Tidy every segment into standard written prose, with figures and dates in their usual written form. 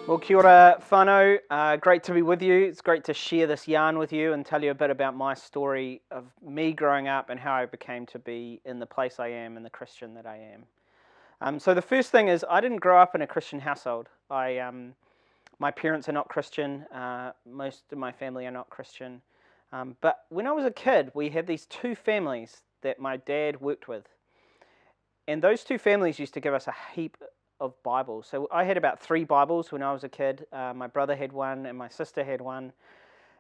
Well, kia ora whānau. Great to be with you. It's great to share this yarn with you and tell you a bit about my story of me growing up and how I became to be in the place I am and the Christian that I am. So the first thing is I didn't grow up in a Christian household. My parents are not Christian. Most of my family are not Christian. But when I was a kid, we had these two families that my dad worked with. And those two families used to give us a heap of Bibles. So I had about 3 Bibles when I was a kid. My brother had one and my sister had one.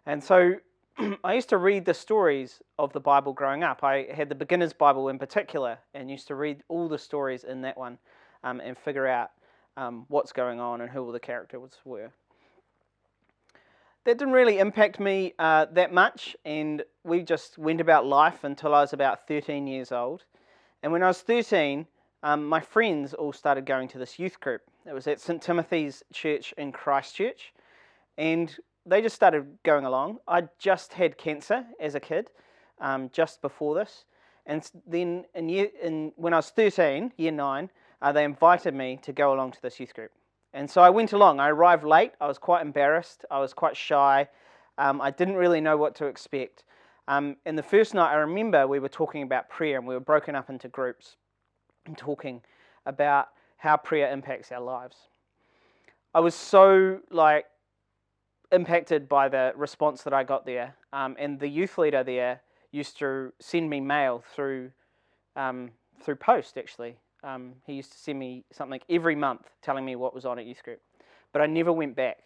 And so I used to read the stories of the Bible growing up. I had the Beginner's Bible in particular and used to read all the stories in that one and figure out what's going on and who all the characters were. That didn't really impact me that much, and we just went about life until I was about 13 years old. And when I was 13, my friends all started going to this youth group. It was at St. Timothy's Church in Christchurch, and they just started going along. I just had cancer as a kid, just before this, and then when I was 13, year 9, they invited me to go along to this youth group. And so I went along. I arrived late. I was quite embarrassed. I was quite shy. I didn't really know what to expect. And the first night, I remember we were talking about prayer, and we were broken up into groups and talking about how prayer impacts our lives. I was so impacted by the response that I got there, and the youth leader there used to send me mail through post, actually. He used to send me something every month telling me what was on at youth group, but I never went back.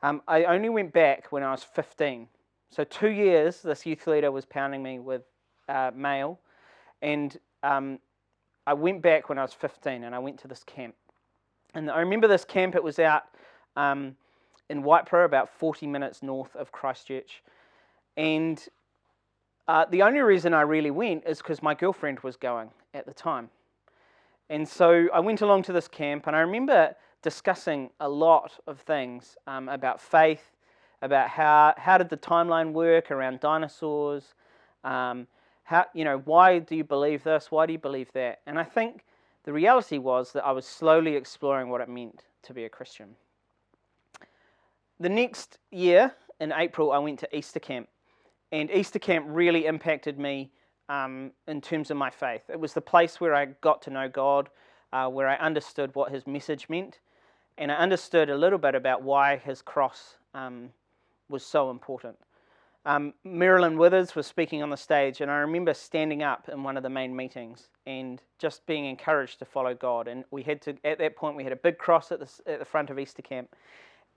I only went back when I was 15. So 2 years, this youth leader was pounding me with mail, and I went back when I was 15, and I went to this camp. And I remember this camp, it was out in Waipara, about 40 minutes north of Christchurch. And the only reason I really went is because my girlfriend was going at the time. And so I went along to this camp, and I remember discussing a lot of things about faith, about how did the timeline work around dinosaurs, why do you believe this, why do you believe that? And I think the reality was that I was slowly exploring what it meant to be a Christian. The next year, in April, I went to Easter camp, and Easter camp really impacted me in terms of my faith. It was the place where I got to know God, where I understood what his message meant, and I understood a little bit about why his cross was so important. Marilyn Withers was speaking on the stage, and I remember standing up in one of the main meetings and just being encouraged to follow God. And at that point, we had a big cross at the front of Easter camp,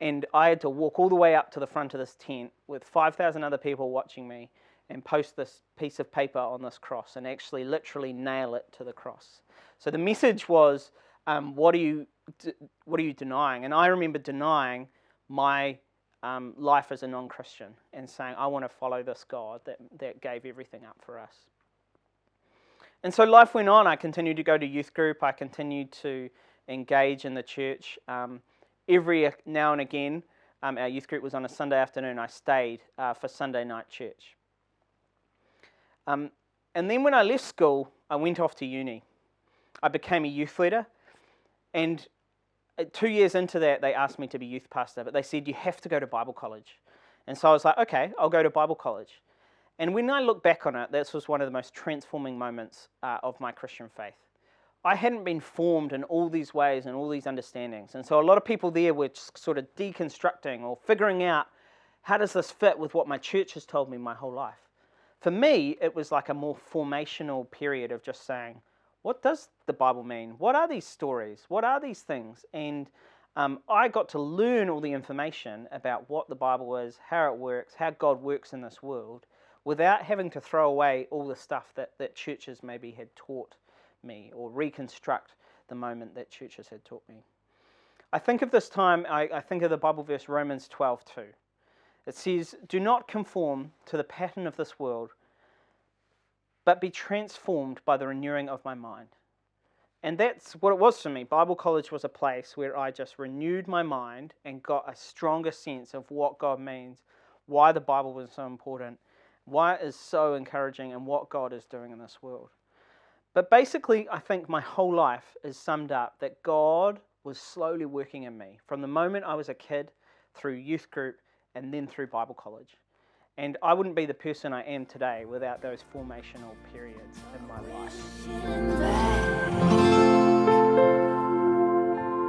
and I had to walk all the way up to the front of this tent with 5,000 other people watching me and post this piece of paper on this cross and actually literally nail it to the cross. So the message was, what are you denying? And I remember denying my life as a non-Christian and saying, I want to follow this God that gave everything up for us. And so life went on. I continued to go to youth group. I continued to engage in the church. Every now and again, our youth group was on a Sunday afternoon. I stayed for Sunday night church. And then when I left school, I went off to uni. I became a youth leader, and 2 years into that, they asked me to be youth pastor, but they said, you have to go to Bible college. And so I was like, okay, I'll go to Bible college. And when I look back on it, this was one of the most transforming moments of my Christian faith. I hadn't been formed in all these ways and all these understandings. And so a lot of people there were sort of deconstructing or figuring out, how does this fit with what my church has told me my whole life? For me, it was like a more formational period of just saying, what does the Bible mean? What are these stories? What are these things? And I got to learn all the information about what the Bible is, how it works, how God works in this world, without having to throw away all the stuff that churches maybe had taught me or reconstruct the moment that churches had taught me. I think of this time, I think of the Bible verse Romans 12:2. It says, do not conform to the pattern of this world, but be transformed by the renewing of my mind. And that's what it was for me. Bible college was a place where I just renewed my mind and got a stronger sense of what God means, why the Bible was so important, why it is so encouraging, and what God is doing in this world. But basically, I think my whole life is summed up that God was slowly working in me from the moment I was a kid, through youth group, and then through Bible college. And I wouldn't be the person I am today without those formational periods in my life.